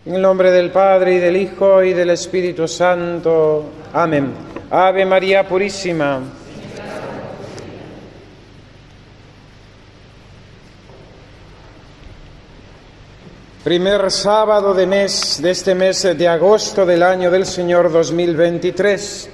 En el nombre del Padre, y del Hijo, y del Espíritu Santo. Amén. Ave María Purísima. Primer sábado de este mes de agosto del año del Señor 2023.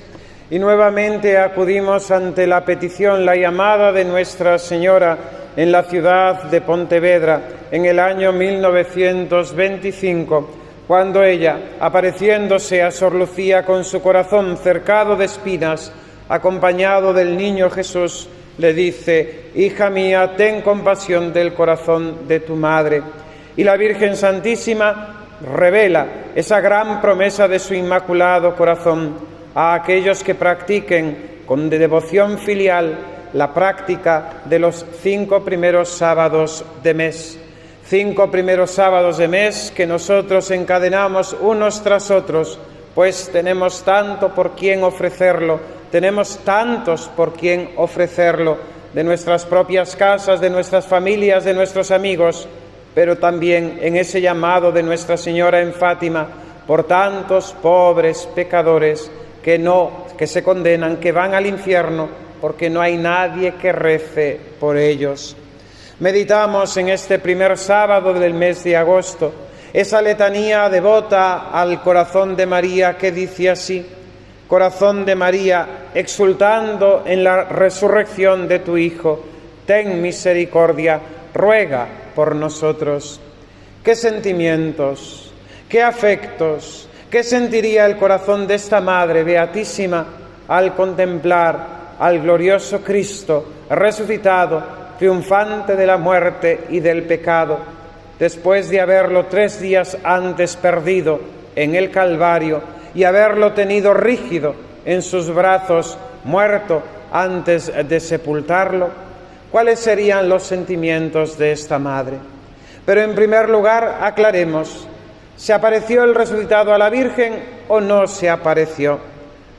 Y nuevamente acudimos ante la petición, la llamada de Nuestra Señora en la ciudad de Pontevedra en el año 1925, cuando ella, apareciéndose a Sor Lucía con su corazón cercado de espinas, acompañado del niño Jesús, le dice: «Hija mía, ten compasión del corazón de tu madre». Y la Virgen Santísima revela esa gran promesa de su inmaculado corazón a aquellos que practiquen con devoción filial la práctica de los 5 primeros sábados de mes. 5 primeros sábados de mes que nosotros encadenamos unos tras otros, pues tenemos tanto por quien ofrecerlo, tenemos tantos por quien ofrecerlo, de nuestras propias casas, de nuestras familias, de nuestros amigos, pero también en ese llamado de Nuestra Señora en Fátima, por tantos pobres pecadores que se condenan, que van al infierno, porque no hay nadie que rece por ellos. Meditamos en este primer sábado del mes de agosto esa letanía devota al corazón de María que dice así: Corazón de María, exultando en la resurrección de tu Hijo, ten misericordia, ruega por nosotros. ¿Qué sentimientos, qué afectos, qué sentiría el corazón de esta Madre Beatísima al contemplar al glorioso Cristo resucitado, triunfante de la muerte y del pecado, después de haberlo 3 días antes perdido en el Calvario y haberlo tenido rígido en sus brazos, muerto antes de sepultarlo? ¿Cuáles serían los sentimientos de esta Madre? Pero en primer lugar, aclaremos: ¿se apareció el resucitado a la Virgen o no se apareció?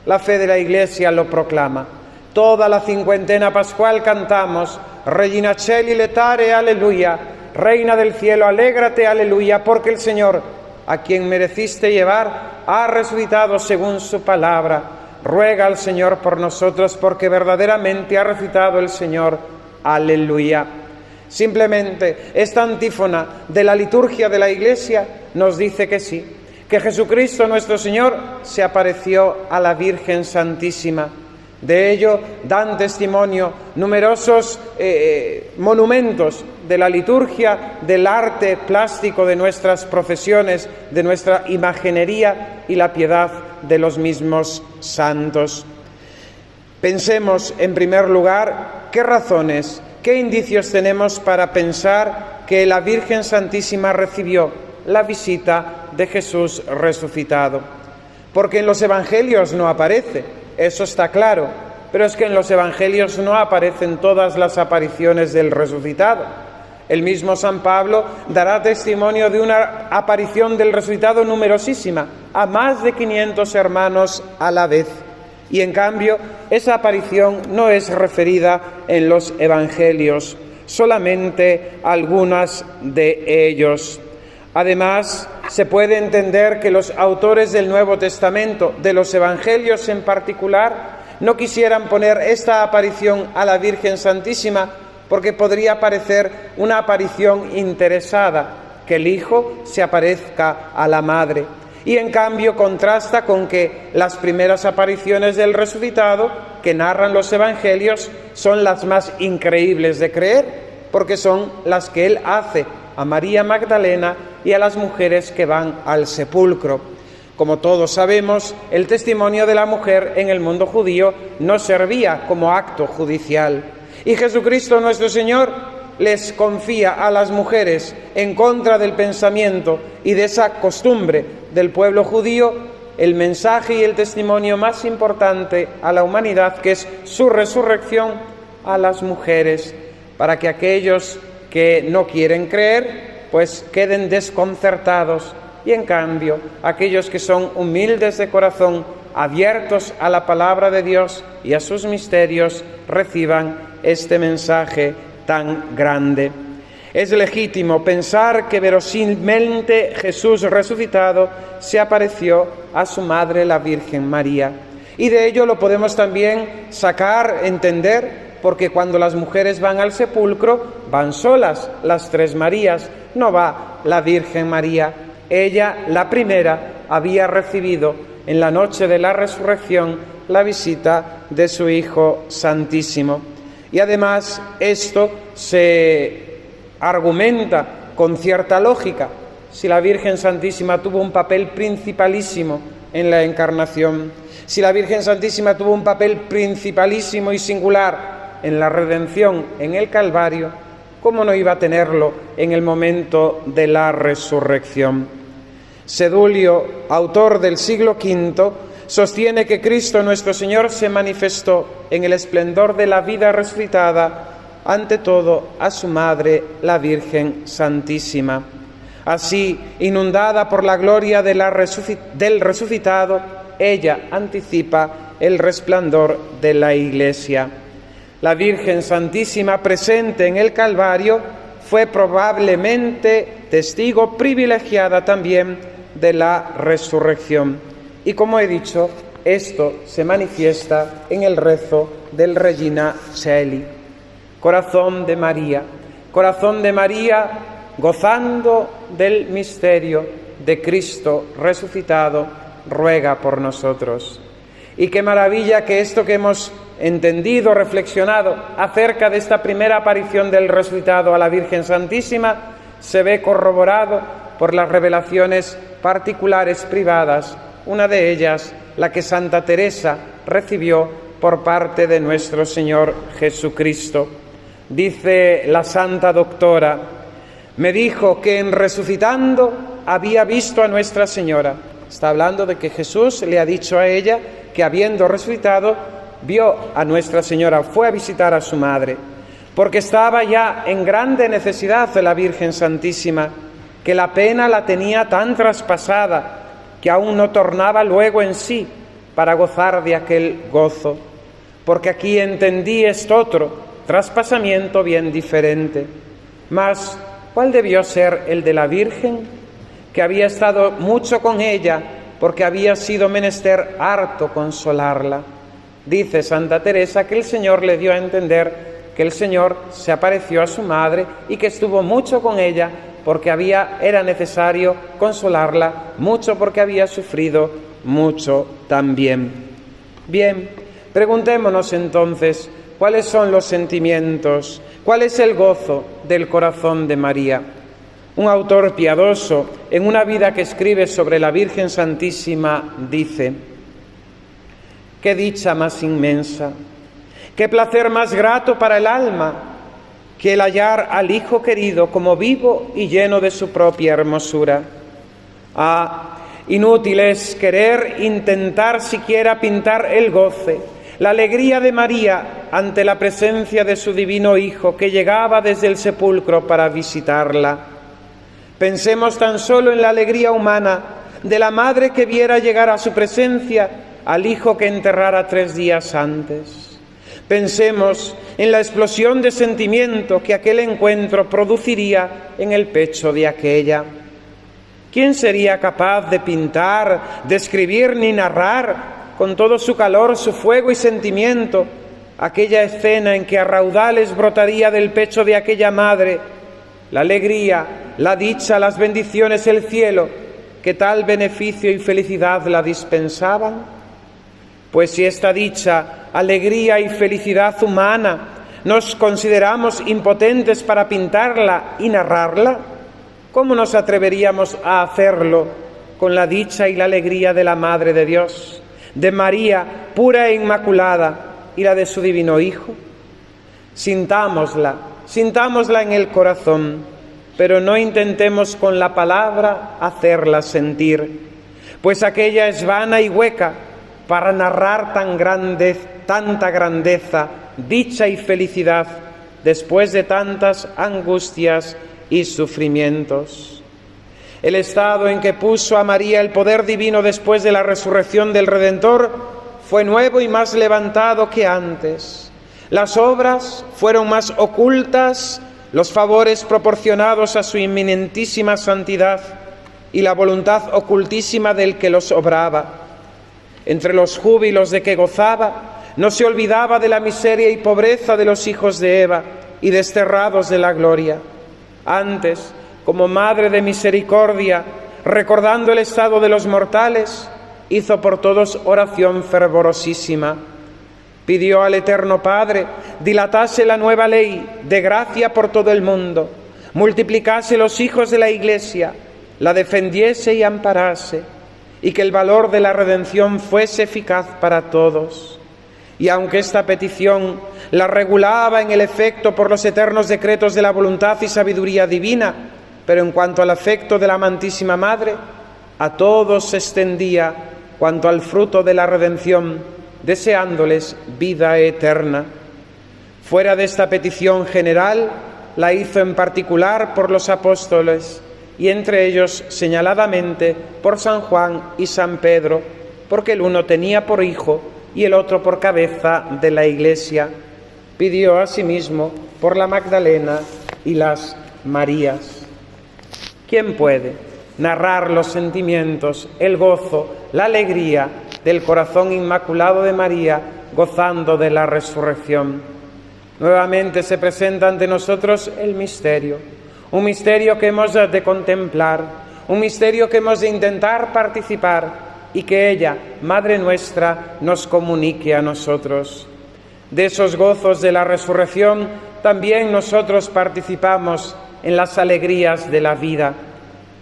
La fe de la Iglesia lo proclama. Toda la cincuentena pascual cantamos: Regina Celi letare, aleluya, Reina del cielo, alégrate, aleluya, porque el Señor, a quien mereciste llevar, ha resucitado según su palabra. Ruega al Señor por nosotros, porque verdaderamente ha resucitado el Señor. Aleluya. Simplemente esta antífona de la liturgia de la Iglesia nos dice que sí, que Jesucristo nuestro Señor se apareció a la Virgen Santísima. De ello dan testimonio numerosos monumentos de la liturgia, del arte plástico de nuestras procesiones, de nuestra imaginería y la piedad de los mismos santos. Pensemos, en primer lugar, qué razones, qué indicios tenemos para pensar que la Virgen Santísima recibió la visita de Jesús resucitado. Porque en los Evangelios no aparece, eso está claro, pero es que en los Evangelios no aparecen todas las apariciones del resucitado. El mismo San Pablo dará testimonio de una aparición del resucitado numerosísima, a más de 500 hermanos a la vez. Y en cambio, esa aparición no es referida en los Evangelios, solamente algunas de ellos. Además, se puede entender que los autores del Nuevo Testamento, de los Evangelios en particular, no quisieran poner esta aparición a la Virgen Santísima porque podría parecer una aparición interesada, que el Hijo se aparezca a la Madre. Y en cambio contrasta con que las primeras apariciones del resucitado que narran los Evangelios son las más increíbles de creer, porque son las que él hace a María Magdalena y a las mujeres que van al sepulcro. Como todos sabemos, el testimonio de la mujer en el mundo judío no servía como acto judicial. Y Jesucristo nuestro Señor les confía a las mujeres, en contra del pensamiento y de esa costumbre del pueblo judío, el mensaje y el testimonio más importante a la humanidad, que es su resurrección, a las mujeres, para que aquellos que no quieren creer, pues queden desconcertados, y en cambio aquellos que son humildes de corazón, abiertos a la palabra de Dios y a sus misterios, reciban este mensaje tan grande. Es legítimo pensar que verosímilmente Jesús resucitado se apareció a su madre, la Virgen María. Y de ello lo podemos también entender, porque cuando las mujeres van al sepulcro, van solas, las tres Marías, no va la Virgen María. Ella, la primera, había recibido en la noche de la resurrección la visita de su Hijo Santísimo. Y además esto se argumenta con cierta lógica. Si la Virgen Santísima tuvo un papel principalísimo en la Encarnación, si la Virgen Santísima tuvo un papel principalísimo y singular en la redención en el Calvario, ¿cómo no iba a tenerlo en el momento de la resurrección? Sedulio, autor del siglo V, sostiene que Cristo nuestro Señor se manifestó en el esplendor de la vida resucitada, ante todo a su Madre, la Virgen Santísima. Así, inundada por la gloria del resucitado, ella anticipa el resplandor de la Iglesia. La Virgen Santísima, presente en el Calvario, fue probablemente testigo privilegiada también de la resurrección. Y como he dicho, esto se manifiesta en el rezo del Regina Coeli. Corazón de María, gozando del misterio de Cristo resucitado, ruega por nosotros. Y qué maravilla que esto que hemos entendido, reflexionado acerca de esta primera aparición del resucitado a la Virgen Santísima, se ve corroborado por las revelaciones particulares privadas, una de ellas la que Santa Teresa recibió por parte de nuestro Señor Jesucristo. Dice la Santa Doctora: me dijo que en resucitando había visto a Nuestra Señora. Está hablando de que Jesús le ha dicho a ella que habiendo resucitado vio a Nuestra Señora, fue a visitar a su madre, porque estaba ya en grande necesidad de la Virgen Santísima, que la pena la tenía tan traspasada que aún no tornaba luego en sí para gozar de aquel gozo, porque aquí entendí esto otro traspasamiento bien diferente. Mas, ¿cuál debió ser el de la Virgen? Que había estado mucho con ella, porque había sido menester harto consolarla. Dice Santa Teresa que el Señor le dio a entender que el Señor se apareció a su madre y que estuvo mucho con ella, porque era necesario consolarla mucho, porque había sufrido mucho también. Bien, preguntémonos entonces, ¿cuáles son los sentimientos? ¿Cuál es el gozo del corazón de María? Un autor piadoso, en una vida que escribe sobre la Virgen Santísima, dice: qué dicha más inmensa, qué placer más grato para el alma, que el hallar al Hijo querido como vivo y lleno de su propia hermosura. Ah, inútil es querer intentar siquiera pintar el goce, la alegría de María ante la presencia de su divino Hijo que llegaba desde el sepulcro para visitarla. Pensemos tan solo en la alegría humana de la madre que viera llegar a su presencia al Hijo que enterrara 3 días antes. Pensemos en la explosión de sentimiento que aquel encuentro produciría en el pecho de aquella. ¿Quién sería capaz de pintar, de escribir ni narrar con todo su calor, su fuego y sentimiento aquella escena en que a raudales brotaría del pecho de aquella madre la alegría, la dicha, las bendiciones, el cielo, que tal beneficio y felicidad la dispensaban? Pues si esta dicha, alegría y felicidad humana nos consideramos impotentes para pintarla y narrarla, ¿cómo nos atreveríamos a hacerlo con la dicha y la alegría de la Madre de Dios, de María pura e inmaculada y la de su divino Hijo? Sintámosla en el corazón, pero no intentemos con la palabra hacerla sentir, pues aquella es vana y hueca para narrar tanta grandeza, dicha y felicidad después de tantas angustias y sufrimientos. El estado en que puso a María el poder divino después de la resurrección del Redentor fue nuevo y más levantado que antes. Las obras fueron más ocultas, los favores proporcionados a su inminentísima santidad y la voluntad ocultísima del que los obraba. Entre los júbilos de que gozaba, no se olvidaba de la miseria y pobreza de los hijos de Eva y desterrados de la gloria. Antes, como Madre de Misericordia, recordando el estado de los mortales, hizo por todos oración fervorosísima. Pidió al Eterno Padre dilatase la nueva ley de gracia por todo el mundo, multiplicase los hijos de la Iglesia, la defendiese y amparase, y que el valor de la redención fuese eficaz para todos. Y aunque esta petición la regulaba en el efecto por los eternos decretos de la voluntad y sabiduría divina, pero en cuanto al afecto de la amantísima Madre, a todos se extendía cuanto al fruto de la redención, deseándoles vida eterna. Fuera de esta petición general, la hizo en particular por los apóstoles, y entre ellos señaladamente por San Juan y San Pedro, porque el uno tenía por hijo y el otro por cabeza de la Iglesia. Pidió asimismo por la Magdalena y las Marías. ¿Quién puede narrar los sentimientos, el gozo, la alegría del corazón inmaculado de María, gozando de la resurrección? Nuevamente se presenta ante nosotros el misterio, un misterio que hemos de contemplar, un misterio que hemos de intentar participar y que ella, Madre nuestra, nos comunique a nosotros. De esos gozos de la resurrección también nosotros participamos en las alegrías de la vida,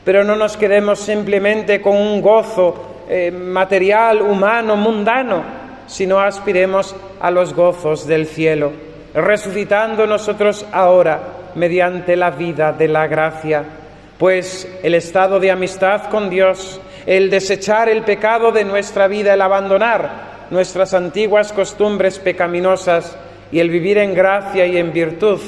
pero no nos quedemos simplemente con un gozo material, humano, mundano, sino aspiremos a los gozos del cielo, resucitando nosotros ahora mediante la vida de la gracia, pues el estado de amistad con Dios, el desechar el pecado de nuestra vida, el abandonar nuestras antiguas costumbres pecaminosas y el vivir en gracia y en virtud,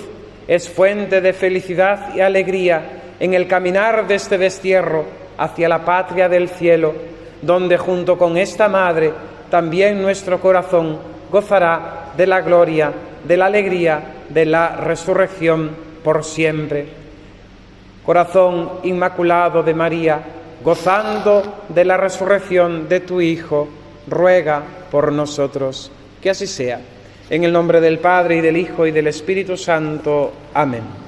es fuente de felicidad y alegría en el caminar de este destierro hacia la patria del cielo, donde junto con esta Madre también nuestro corazón gozará de la gloria, de la alegría, de la resurrección por siempre. Corazón inmaculado de María, gozando de la resurrección de tu Hijo, ruega por nosotros. Que así sea. En el nombre del Padre, y del Hijo, y del Espíritu Santo. Amén.